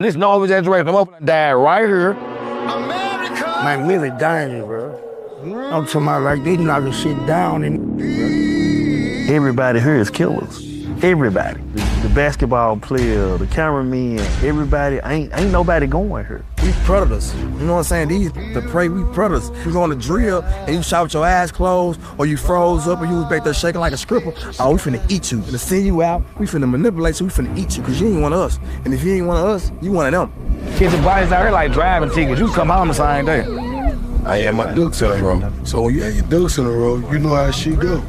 This no exaggeration. I'm up and died right here. Man, really dying, bro. I'm talking about like they knocking shit down and everybody here is killers. Everybody. The basketball player, the cameraman, everybody, ain't nobody going here. We predators. You know what I'm saying? The prey, we predators. You go on the drill and you shot with your eyes closed, or you froze up, or you was back there shaking like a stripper. Oh, we finna eat you. To send you out, we finna manipulate you, we finna eat you, because you ain't one of us. And if you ain't one of us, you one of them. Kids and bodies out here like driving tickets. You come home the same day. I had my ducks in a row. So when you have your ducks in a row, you know how she go.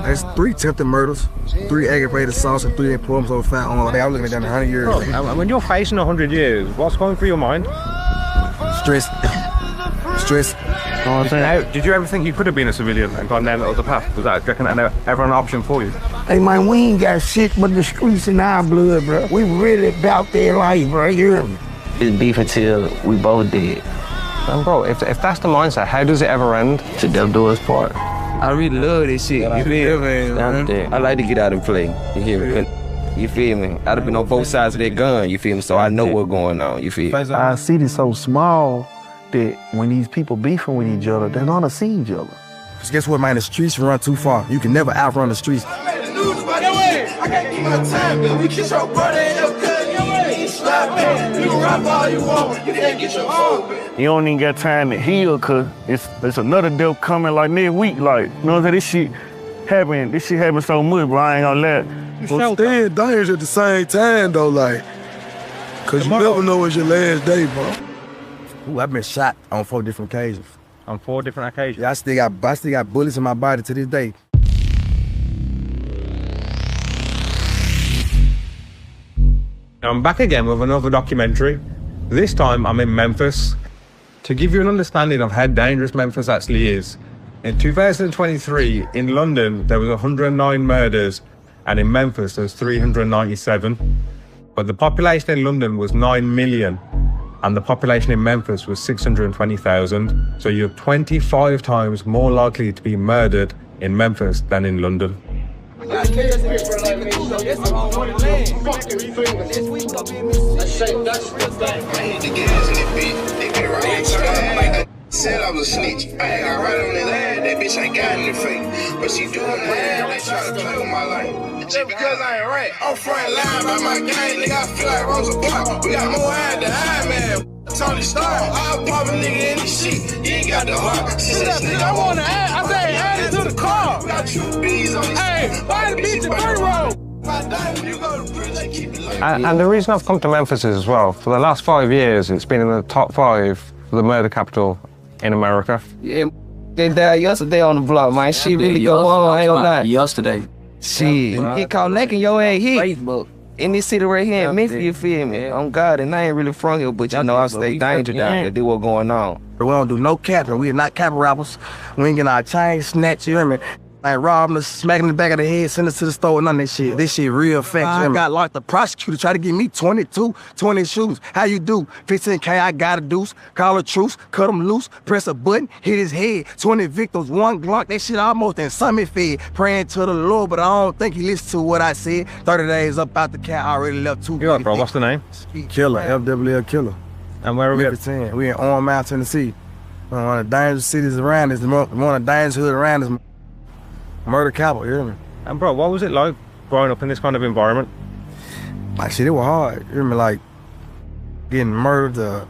There's 3 attempted murders, 3 aggravated assaults, and 3 employments over 5 on. I'm looking at them 100 years. When you're facing 100 years, what's going through your mind? Stress. Stress. You know what I'm saying? Did you ever think you could have been a civilian and gone down that other path? Was that, do you reckon that ever an option for you? Hey man, we ain't got shit but the streets in our blood, bro. We really about their life, bro. You hear me? It's beef until we both dead. And bro, if that's the mindset, how does it ever end? To death do us part. I really love this shit, you feel me? I like to get out and play, you hear me? You feel me? I've been on both sides of that gun, you feel me? So I know what's going on, you feel me? Our city's so small that when these people beefing with each other, they're gonna see each other. Because guess what, man? The streets run too far. You can never outrun the streets. I can't keep my time, but we get your brother and your cousin. You can rap all you want, you can't get your phone. You don't even got time to heal, cause it's another death coming like next week, like, you know what I'm saying? This shit happen so much, bro, I ain't gonna let. Well, stay in danger at the same time, though, like, cause you never know it's your last day, bro. Ooh, I've been shot on 4 different occasions. On 4 different occasions? Yeah, I still got bullets in my body to this day. I'm back again with another documentary. This time I'm in Memphis. To give you an understanding of how dangerous Memphis actually is, in 2023 in London there was 109 murders and in Memphis there's 397. But the population in London was 9 million and the population in Memphis was 620,000. So you're 25 times more likely to be murdered in Memphis than in London. Said I was a snitch. I ain't got right on his ass. That bitch ain't got in the face. But she doing that. They try to play with my life. Just because I ain't right. I'm front line by my gang. Nigga, I feel like Rosa Parks. We got more eyes than I, man. Tony Starr. I'll pop a nigga in this shit. You ain't got the heart. I want to add. I say add it to the car. We got 2 B's on this. Hey, buy the bitch in 30 road. And the reason I've come to Memphis is as well, for the last 5 years, it's been in the top 5 for the murder capital in America. Yeah, they died yesterday on the block, man. She really go on, I ain't gonna lie. Yesterday. Shit, get caught naked, your ass hit. Facebook. In this city right here in Memphis, you feel me? On God, and I ain't really from here, but you know I stay danger down here, do what's going on. We don't do no capping. We are not cap rappers. We ain't getting our chains snatched, you hear me? Like robbing us, smacking the back of the head, send us to the store, none of that shit. This shit real facts. I got locked. The prosecutor tried to give me 20 shoes. How you do? 15K, I got a deuce. Call a truce, cut him loose, press a button, hit his head. 20 victims, 1 Glock. That shit almost in summit fed. Praying to the Lord, but I don't think he listened to what I said. 30 days up out the cat, I already left 2. You right, bro, what's the name? Killer, FWL Killer. And where are we at? We in Orange Mound, Tennessee. One of the dangerous cities around us, one of the dangerous hoods around us. Murder capital, you hear me? And bro, what was it like growing up in this kind of environment? Like shit, it was hard. You hear me? Like getting murdered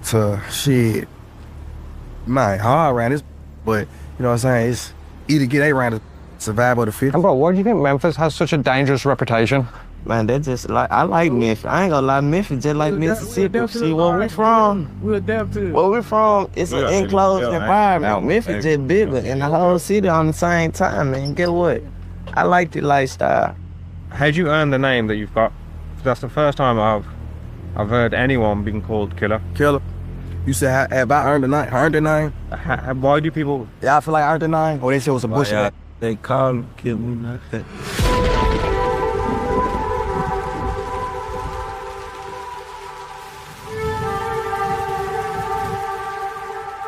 to shit. Man, hard around this, but you know what I'm saying? It's either get around the survival of the fittest. And bro, why do you think Memphis has such a dangerous reputation? Man, that's just like, I like Memphis. I ain't gonna lie, Memphis just like Mississippi. See, where we from? We'll adapt to it. Where we from, it's an enclosed environment. Memphis just bigger and the whole city on the same time, man. Get what? I like the lifestyle. How'd you earn the name that you've got? That's the first time I've heard anyone being called Killer. Killer. You said, have I earned the name? Earned the name? Why do people? Yeah, I feel like I earned the name. Or they said it was a bullshit. Yeah, they call him Killer like that.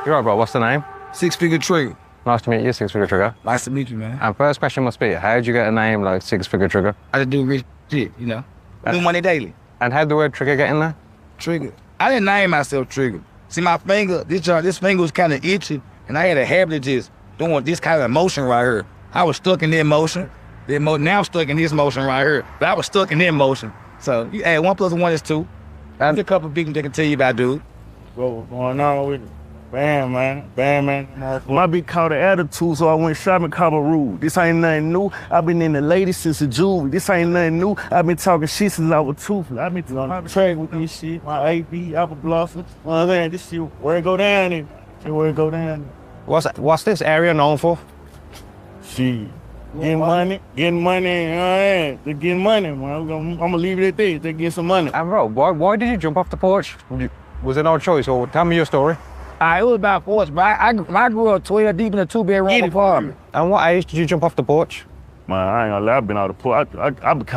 You're right, bro. What's the name? 6 Figure Trigger. Nice to meet you, 6 Figure Trigger. Nice to meet you, man. And first question must be, how'd you get a name like 6 Figure Trigger? I just do rich shit, you know. Do money daily. And how'd the word trigger get in there? Trigger. I didn't name myself Trigger. See my finger, this finger was kind of itchy, and I had a habit of just doing this kind of motion right here. I was stuck in that motion. Now I'm stuck in this motion right here. But I was stuck in that motion. So, hey, 1 + 1 is 2. There's a couple of people that can tell you about dude. What's going on with it? Bam, man. I be caught an attitude, so I went shopping, caught a rule. This ain't nothing new. I've been in the ladies since the juvie. This ain't nothing new. I've been talking shit since I was toothless. I've been on the track with this shit. My AP, apple blossom. This shit, where it go down in? Where it go down. What's this area known for? Shit. Getting money, getting money, man. I'm gonna leave it at this. They get some money. And bro, why did you jump off the porch? Was there no choice? Or tell me your story. It was about force, but I grew up 12 deep in a 2-bedroom apartment. And what age did you jump off the porch? Man, I ain't gonna lie, I've been out of the porch. I jumped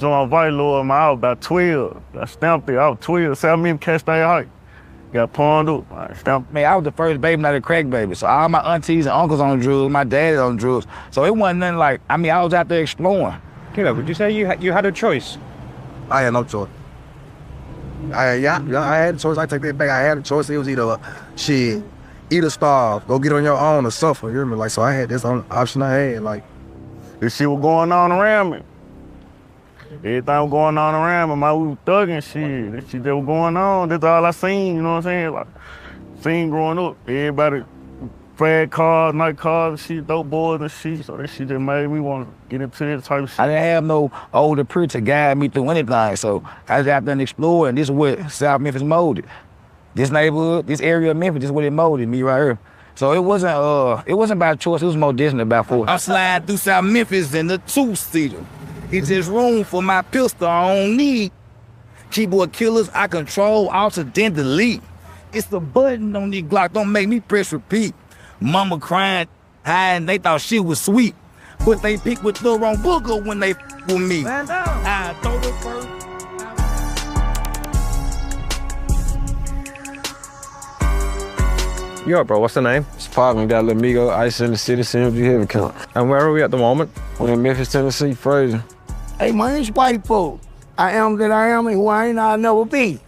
on Vilo, man, I was about 12. I stamped it, I was 12. So I mean, catch that height. Got pawned up, I stamped. Man, I was the first baby, not a crack baby. So all my aunties and uncles on drugs, my dad on drugs. So it wasn't nothing like, I was out there exploring. Killer, would you say you had a choice? I had no choice. I had a choice. I take that back. I had a choice. It was either starve, go get on your own, or suffer. You hear me? Like, so I had this option I had. Like, this shit was going on around me. Everything was going on around me. We was thugging shit. That shit that was going on. That's all I seen. You know what I'm saying? Like, seen growing up. Everybody, fad cars, night cars, and shit, dope boys and shit. So that shit just made me want to get into that type of shit. I didn't have no older peer to guide me through anything. So I just out there and explore, and this is what South Memphis molded. This neighborhood, this area of Memphis, this is what it molded me right here. So it wasn't about choice, it was more distant about force. I'm sliding through South Memphis in the 2-seater. It's just room for my pistol I don't need. Keyboard killers, I control, Alt then delete. It's the button on the Glock, don't make me press repeat. Mama crying, hiding, they thought she was sweet. But they picked with the wrong booger when they with me. I throw the first. Yo, bro, what's the name? It's poppin', got Lil Migo, Ice in the City, CMG Heavy Count. And where are we at the moment? We're in Memphis, Tennessee, Fraser. Hey, man, it's white folk. I am that I am and who I ain't, I'll never be.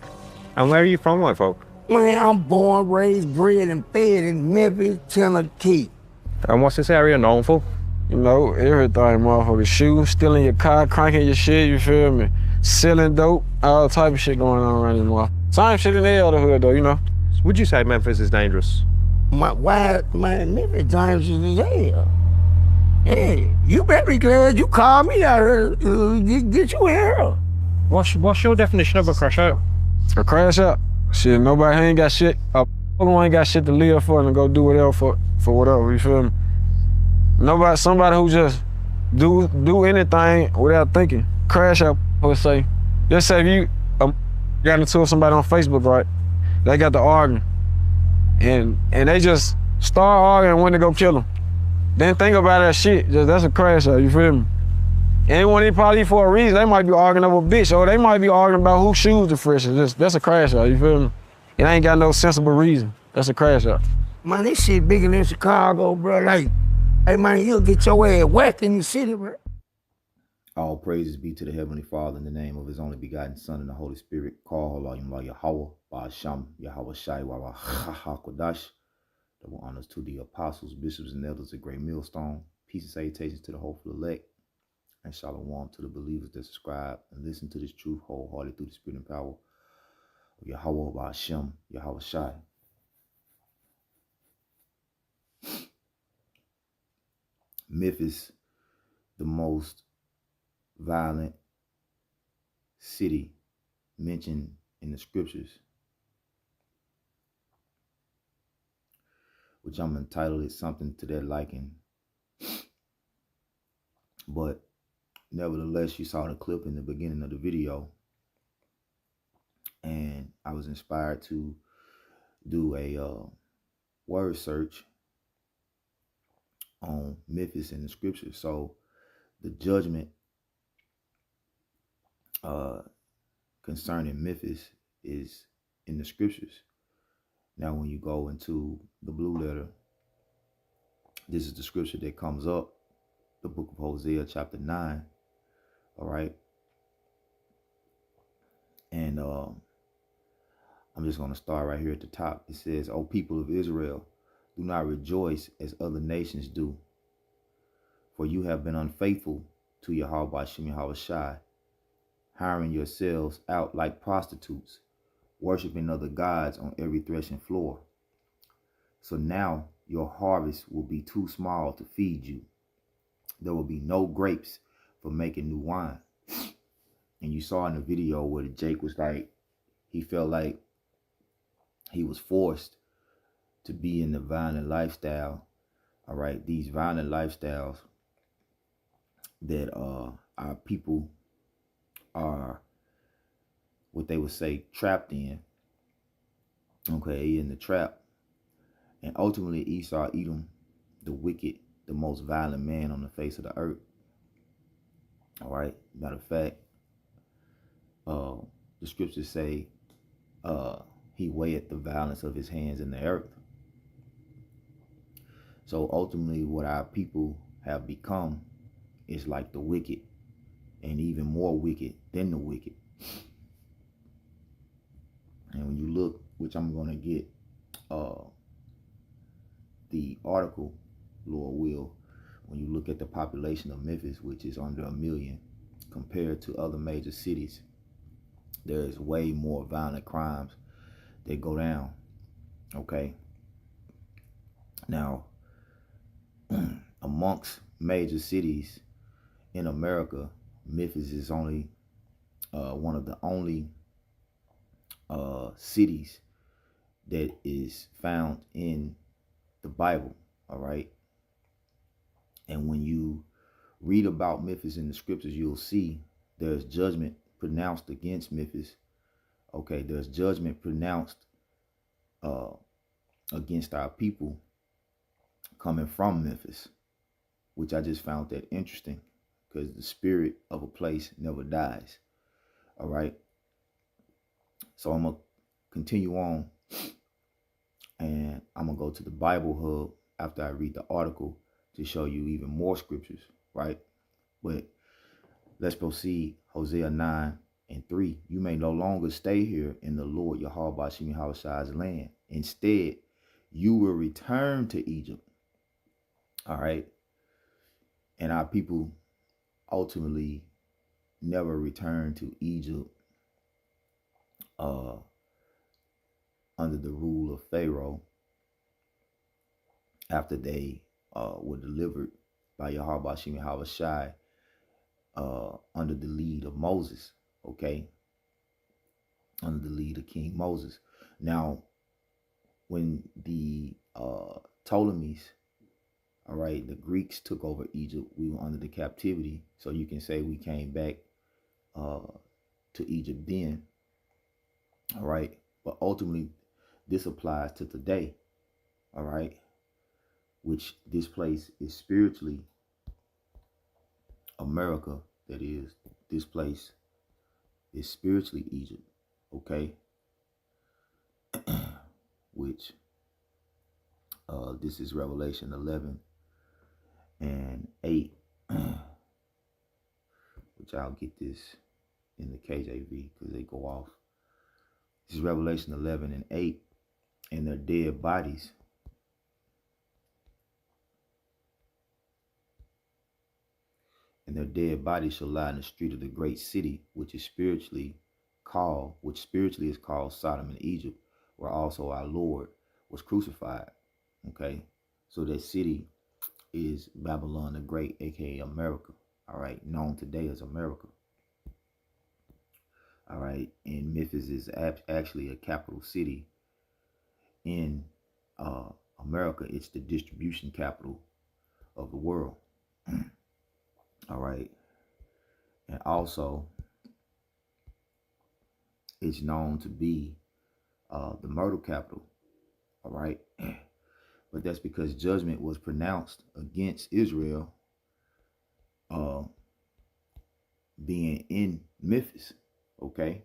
And where are you from, white folk? Man, I'm born, raised, bred, and fed in Memphis, Tennessee. And what's this area known for? You know, everything, motherfucker. Shooting, stealing your car, cranking your shit, you feel me? Selling dope, all type of shit going on around this motherfucker. Same shit in the other hood, though, you know? Would you say Memphis is dangerous? Why, man, Memphis dangerous as hell. Hey, you better be glad you called me out here. Get you here. What's your definition of a crash out? A crash out? Shit, nobody ain't got shit. Ain't got shit to live for and go do whatever for whatever, you feel me? Somebody who just do anything without thinking. Crash out, I would say. Just say if you got into somebody on Facebook, right? They got to arguing. And they just start arguing when to go kill them. Then think about that shit, that's a crash out, you feel me? Anyone they probably for a reason, they might be arguing over a bitch, or they might be arguing about whose shoes the freshest. That's a crash out, you feel me? It ain't got no sensible reason. That's a crash out. Man, this shit bigger than Chicago, bro. Like, hey man, you'll get your ass whacked in the city, bro. All praises be to the Heavenly Father in the name of His only begotten Son and the Holy Spirit. Call Yahweh, Ba'asham, Yahweh Shai, Wawa Kodash. Double honors to the apostles, bishops, and elders of Great Millstone. Peace and salutations to the hopeful elect. And shalom to the believers that subscribe and listen to this truth wholeheartedly through the spirit and power of Yahweh Ba'asham, Yahweh Shai. Memphis, the most violent city mentioned in the scriptures, which I'm entitled is something to that liking. But nevertheless, you saw the clip in the beginning of the video, and I was inspired to do a word search on Memphis in the scriptures. So the judgment concerning Memphis is in the scriptures. Now, when you go into the blue letter, this is the scripture that comes up, the book of Hosea, chapter 9. All right. And I'm just going to start right here at the top. It says, O people of Israel, do not rejoice as other nations do, for you have been unfaithful to Yahweh Shem Yahweh Shai, hiring yourselves out like prostitutes, worshiping other gods on every threshing floor. So now your harvest will be too small to feed you. There will be no grapes for making new wine. And you saw in the video where Jake was like, he felt like he was forced to be in the violent lifestyle. All right, these violent lifestyles that our people are, what they would say, trapped in. Okay, in the trap. And ultimately Esau, Edom, the wicked, the most violent man on the face of the earth. All right, matter of fact, the scriptures say he weigheth the violence of his hands in the earth. So ultimately what our people have become is like the wicked, and even more wicked than the wicked. And when you look, which I'm going to get the article, Lord will, when you look at the population of Memphis, which is under 1 million, compared to other major cities, there is way more violent crimes that go down. Okay. Now, amongst major cities in America, Memphis is only one of the only cities that is found in the Bible. All right. And when you read about Memphis in the scriptures, you'll see there's judgment pronounced against Memphis. Okay, there's judgment pronounced against our people coming from Memphis, which I just found that interesting, because the spirit of a place never dies. All right. So I'm going to continue on, and I'm going to go to the Bible Hub after I read the article to show you even more scriptures, right? But let's proceed. Hosea 9:3. You may no longer stay here in the Lord Yahweh Shem Yahweh Shai's land. Instead, you will return to Egypt. All right. And our people ultimately never returned to Egypt under the rule of Pharaoh after they were delivered by Yahweh Shem Yahweh Shai under the lead of Moses. Okay, under the lead of King Moses. Now, when the Ptolemies, all right, the Greeks took over Egypt, we were under the captivity. So you can say we came back to Egypt then. All right, but ultimately this applies to today. All right, which this place is spiritually America. That is, this place is spiritually Egypt. Okay. Which this is Revelation 11:8, which I'll get this in the KJV because they go off. This is Revelation 11:8, and their dead bodies shall lie in the street of the great city, which spiritually is called Sodom and Egypt, where also our Lord was crucified. Okay, so that city is Babylon the Great, aka America. All right, known today as America. All right, and Memphis is actually a capital city in America. It's the distribution capital of the world. All right, and also it's known to be the murder capital. All right, but that's because judgment was pronounced against Israel being in Memphis. Okay,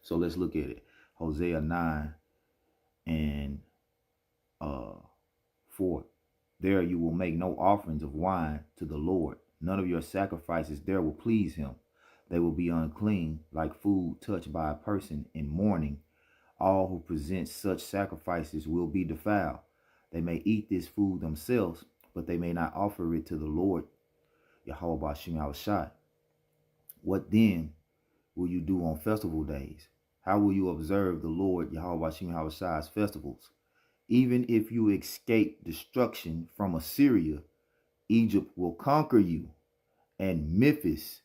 so let's look at it. Hosea 9:4. There you will make no offerings of wine to the Lord. None of your sacrifices there will please him. They will be unclean, like food touched by a person in mourning, All who present such sacrifices will be defiled. They may eat this food themselves, but they may not offer it to the Lord, Yahweh Bashim Yahushai. What then will you do on festival days? How will you observe the Lord, Yahweh Bashim Yahushai's festivals? Even if you escape destruction from Assyria, Egypt will conquer you, and Memphis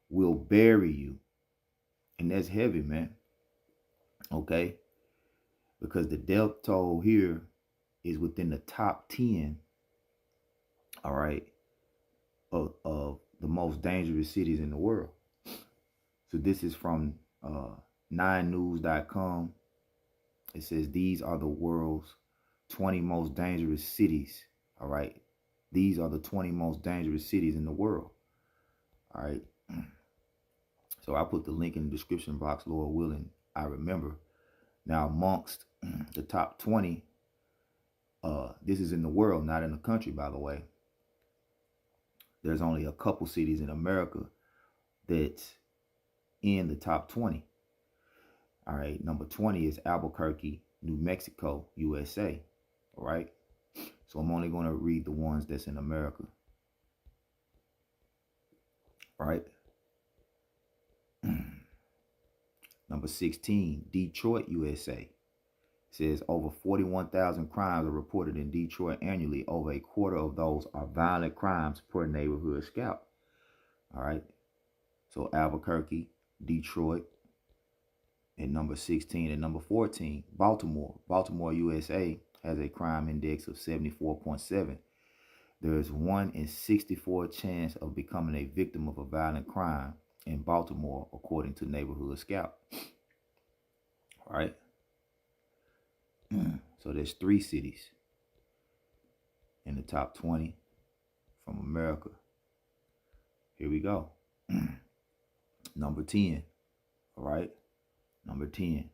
will bury you. And that's heavy, man. Okay? Because the death toll here is within the top 10, all right, of the most dangerous cities in the world. So this is from 9news.com. It says these are the world's 20 most dangerous cities, all right? These are the 20 most dangerous cities in the world, all right? So I put the link in the description box, Lord willing, I remember. Now, amongst the top 20, this is in the world, not in the country, by the way. There's only a couple cities in America that's in the top 20. All right, number 20 is Albuquerque, New Mexico, USA. All right, so I'm only going to read the ones that's in America. All right. Number 16, Detroit, USA. It says over 41,000 crimes are reported in Detroit annually. Over a quarter of those are violent crimes per neighborhood scout. All right. So Albuquerque, Detroit, and number 16. And number 14, Baltimore. Baltimore, USA has a crime index of 74.7. There is 1 in 64 chance of becoming a victim of a violent crime in Baltimore, according to Neighborhood Scout. All right. So there's 3 cities in the top 20 from America. Here we go. Number 10. All right. Number 10,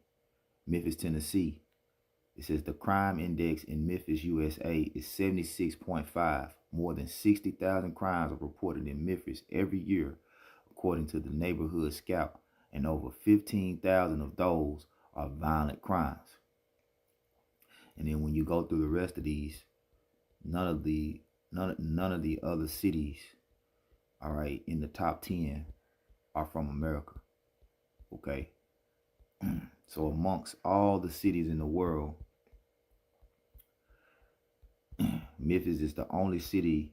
Memphis, Tennessee. It says the crime index in Memphis, USA is 76.5. More than 60,000 crimes are reported in Memphis every year, according to the Neighborhood Scout, and over 15,000 of those are violent crimes. And then when you go through the rest of these, none of the other cities, all right, in the top 10 are from America. Okay. So amongst all the cities in the world, Memphis is the only city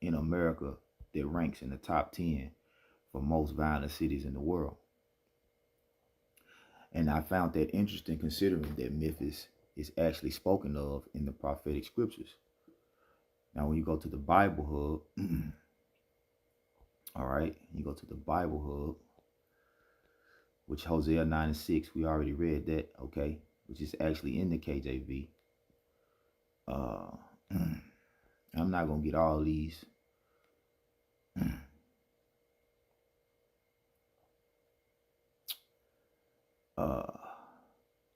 in America that ranks in the top 10 for most violent cities in the world. And I found that interesting, considering that Memphis is actually spoken of in the prophetic scriptures. Now, when you go to the Bible Hub, all right, you go to the Bible Hub, which Hosea 9:6, we already read that, okay, which is actually in the KJV. I'm not going to get all these.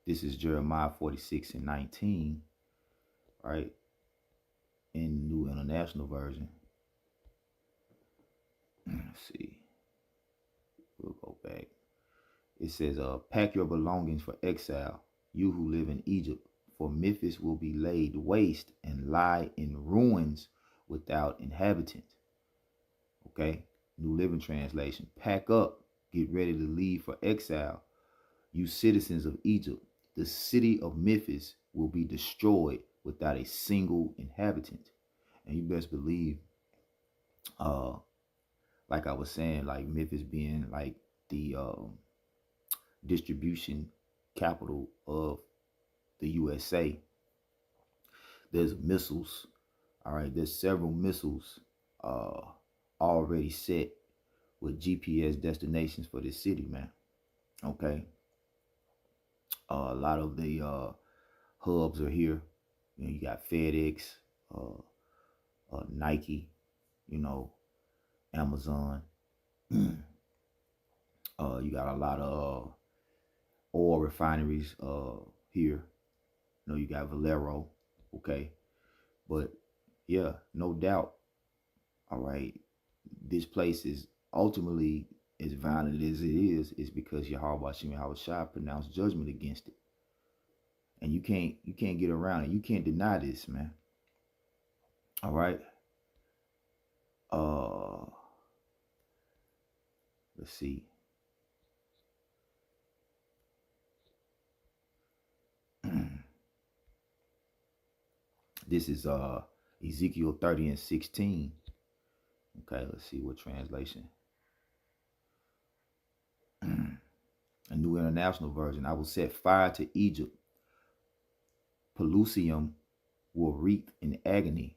This is Jeremiah 46:19, right? In New International Version. Let's see. We'll go back. It says, pack your belongings for exile, you who live in Egypt, for Memphis will be laid waste and lie in ruins without inhabitant. Okay? New Living Translation. Pack up, get ready to leave for exile, you citizens of Egypt. The city of Memphis will be destroyed without a single inhabitant. And you best believe, like I was saying, like Memphis being like the distribution capital of the USA. There's missiles. All right, there's several missiles already set with GPS destinations for this city, man. Okay. A lot of the hubs are here. You know, you got FedEx, Nike, you know, Amazon. You got a lot of oil refineries here. You know, you got Valero, okay. But yeah, no doubt. All right, this place is ultimately as violent as it is because Yahweh Shem Yahweh Shai pronounced judgment against it. And you can't get around it. You can't deny this, man. All right. Let's see. This is Ezekiel 30 and 16. Okay, let's see what translation. A New International Version. I will set fire to Egypt. Pelusium will reap in agony.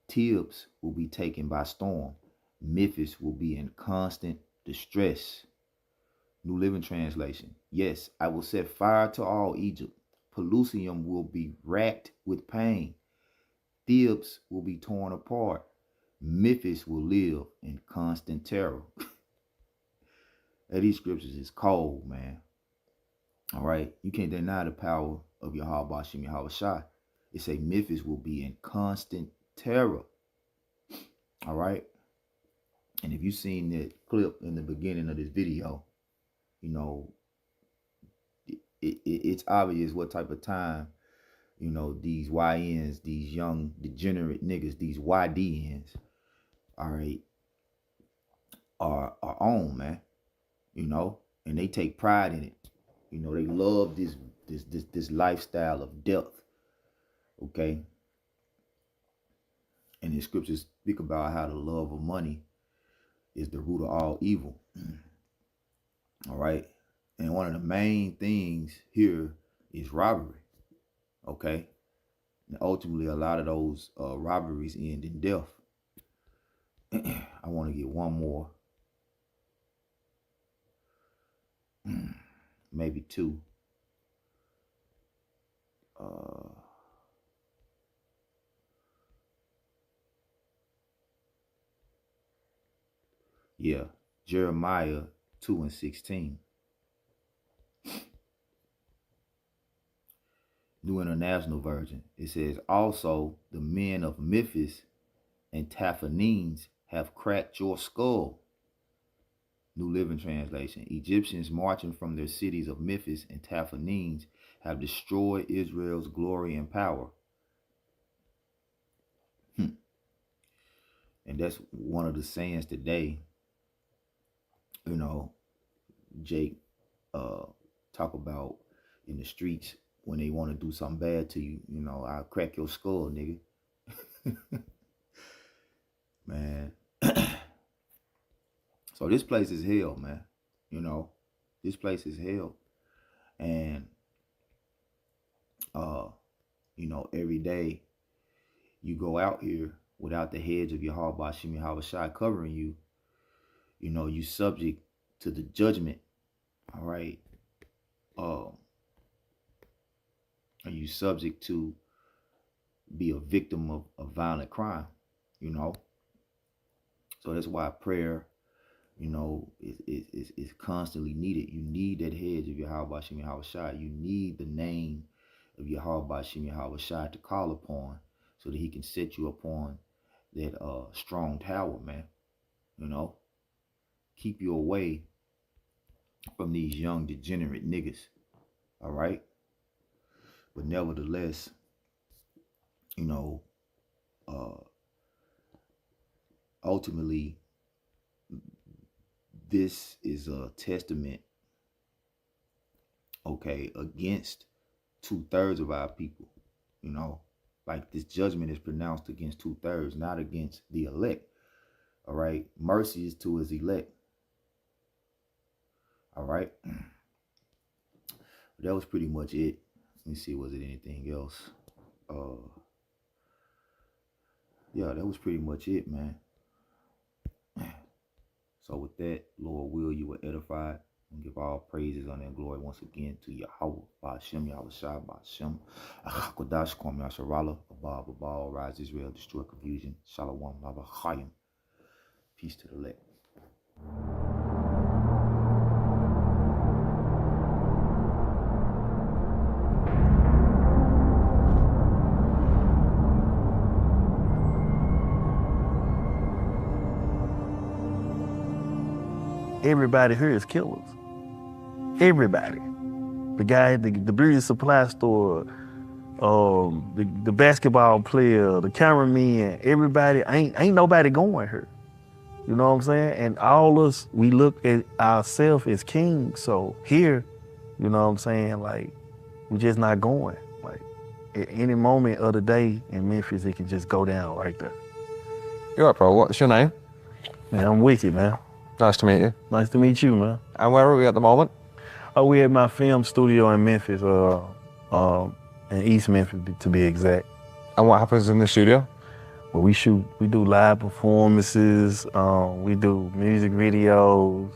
Thebes will be taken by storm. Memphis will be in constant distress. New Living Translation. Yes, I will set fire to all Egypt. Pelusium will be racked with pain. Thebes will be torn apart. Memphis will live in constant terror. These scriptures is cold, man. All right. You can't deny the power of Yahweh Bashim Yahweh Shai. It say Memphis will be in constant terror. All right. And if you've seen that clip in the beginning of this video, you know, it's obvious what type of time, you know, these YNs, these young degenerate niggas, these YDNs, all right, are on, man. You know, and they take pride in it. You know, they love this lifestyle of death. Okay. And the scriptures speak about how the love of money is the root of all evil. All right. And one of the main things here is robbery. Okay. And ultimately, a lot of those robberies end in death. I want to get one more. Maybe two. Yeah, Jeremiah 2 and 16. New International Version. It says, also the men of Memphis and Taphanenes have cracked your skull. New Living Translation. Egyptians marching from their cities of Memphis and Taphanenes have destroyed Israel's glory and power. And that's one of the sayings today. You know, Jake talk about in the streets when they want to do something bad to you. You know, I'll crack your skull, nigga. Man. So this place is hell, man. You know, this place is hell. And, you know, every day you go out here without the hedge of Yahweh Bashim Yahweh Shai covering you, you know, you subject to the judgment. All right. Are you subject to be a victim of violent crime, you know? So that's why prayer, you know, is constantly needed. You need that hedge of Yahweh Bashim Yahweh Shai. You need the name of Yahweh Bashim Yahweh Shai to call upon so that he can set you upon that strong tower, man. You know, keep you away from these young degenerate niggas. All right. But nevertheless, you know, ultimately, this is a testament, okay, against 2/3 of our people. You know, like this judgment is pronounced against 2/3, not against the elect. All right. Mercy is to his elect. All right. That was pretty much it. Let me see, was it anything else? Yeah, that was pretty much it, man. So with that, Lord will, you will edify and give all praises, honor, and glory once again to Yahweh, Ba'ashem, Yahweh Shai, Ba'ashem, Achakodash, Kwam Yasharala, Abab, Abal, Rise Israel, destroy confusion, Shalom, Lava, Chayim. Peace to the elect. Everybody here is killers. Everybody. the guy at the beauty supply store, the basketball player, the cameraman, everybody, ain't nobody going here. You know what I'm saying? And all us, we look at ourselves as kings. So here, you know what I'm saying? Like, we just not going. Like, at any moment of the day in Memphis, it can just go down right there. You're right, bro. What's your name? Man, I'm Wicked, man. Nice to meet you. Nice to meet you, man. And where are we at the moment? Oh, we at my film studio in Memphis, in East Memphis to be exact. And what happens in the studio? Well, we do live performances, we do music videos.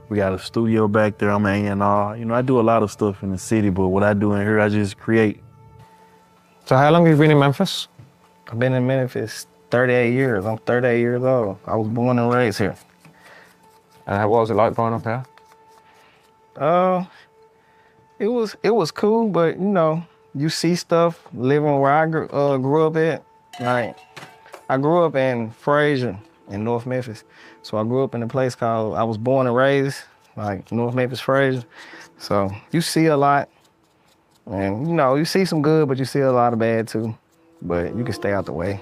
We got a studio back there, I'm an A&R. You know, I do a lot of stuff in the city, but what I do in here, I just create. So how long have you been in Memphis? I've been in Memphis 38 years. I'm 38 years old. I was born and raised here. And what was it like growing up here? It was cool, but you know, you see stuff living where I grew up at. Like, I grew up in Fraser in North Memphis. So I grew up in a place called, I was born and raised, like North Memphis, Fraser. So you see a lot. And you know, you see some good, but you see a lot of bad too. But you can stay out the way.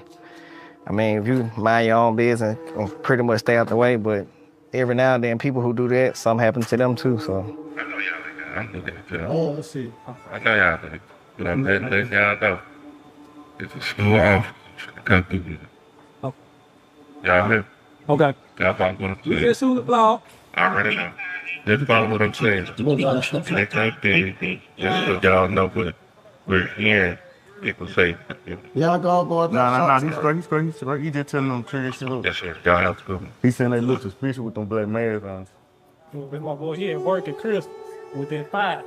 I mean, if you mind your own business, pretty much stay out the way, but every now and then, people who do that, something happens to them too, so. I know y'all, I know that. Oh, let's see. I know y'all, but I'm letting y'all know. It's a school office. Come through here. Oh. Y'all hear? Okay. Y'all follow what I'm saying? Yes, who's the blog? I already know. Just follow what I'm saying. They can't be, just so y'all know what we're hearing people say. Y'all go. No, he's straight. He just telling them to turn this shit up. Yes, sir. Y'all have to go. He saying they look suspicious with them black masks on. My boy here working Chris within 5.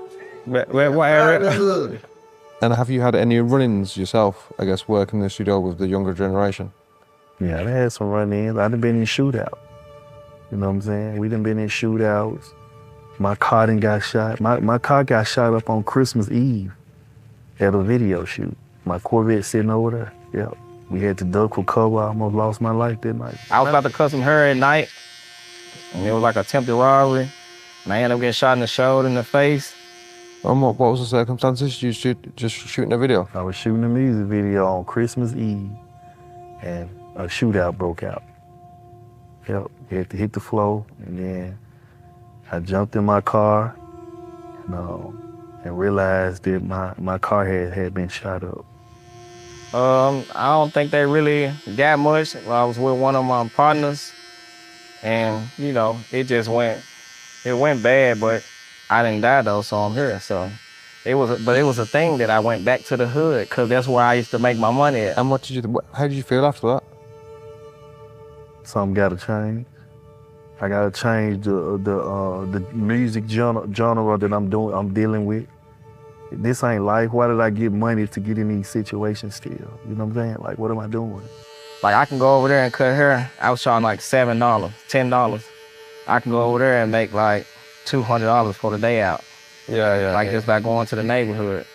What area? And have you had any run-ins yourself, I guess, working in the studio with the younger generation? Yeah, I had some run-ins. I done been in shootouts. You know what I'm saying? We done been in shootouts. My car done got shot. My car got shot up on Christmas Eve at a video shoot. My Corvette sitting over there. Yeah. We had to duck for cover. I almost lost my life that night. I was about to cut some hair at night, and it was like attempted robbery. And I ended up getting shot in the shoulder, in the face. What was the circumstances? You just shooting a video? I was shooting a music video on Christmas Eve, and a shootout broke out. Yep, we had to hit the floor, and then I jumped in my car, and realized that my car had been shot up. I don't think they really got much. I was with one of my partners, and you know, it went bad, but I didn't die though, so I'm here. So it was a thing that I went back to the hood, cause that's where I used to make my money at. And how did you feel after that? Something gotta change. I gotta change the music genre that I'm dealing with. This ain't life. Why did I get money to get in these situations still? You know what I'm saying? Like, what am I doing? Like, I can go over there and cut hair. I was charging like $7, $10. I can go over there and make like $200 for the day out. Yeah. Like, just by going to the neighborhood.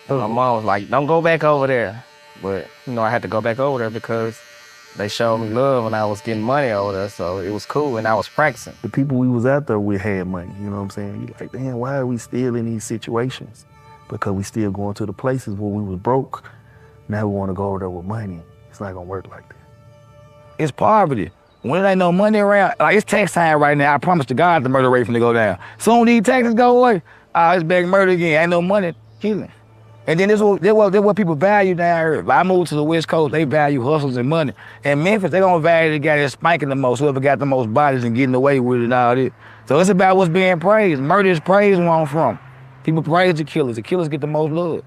My mom was like, don't go back over there. But, you know, I had to go back over there because they showed me love and I was getting money over there, so it was cool and I was practicing. The people we was out there with had money, you know what I'm saying? You're like, damn, why are we still in these situations? Because we still going to the places where we was broke. Now we want to go over there with money. It's not gonna work like that. It's poverty. When there ain't no money around, like it's tax time right now, I promise to God the murder rate finna go down. Soon these taxes go away, it's back murder again, ain't no money, killing. And then this what people value down here. If I moved to the West Coast, they value hustles and money. In Memphis, they gonna value the guy that's spanking the most, whoever got the most bodies and getting away with it and all this. So it's about what's being praised. Murder is praised where I'm from. People praise the killers get the most love.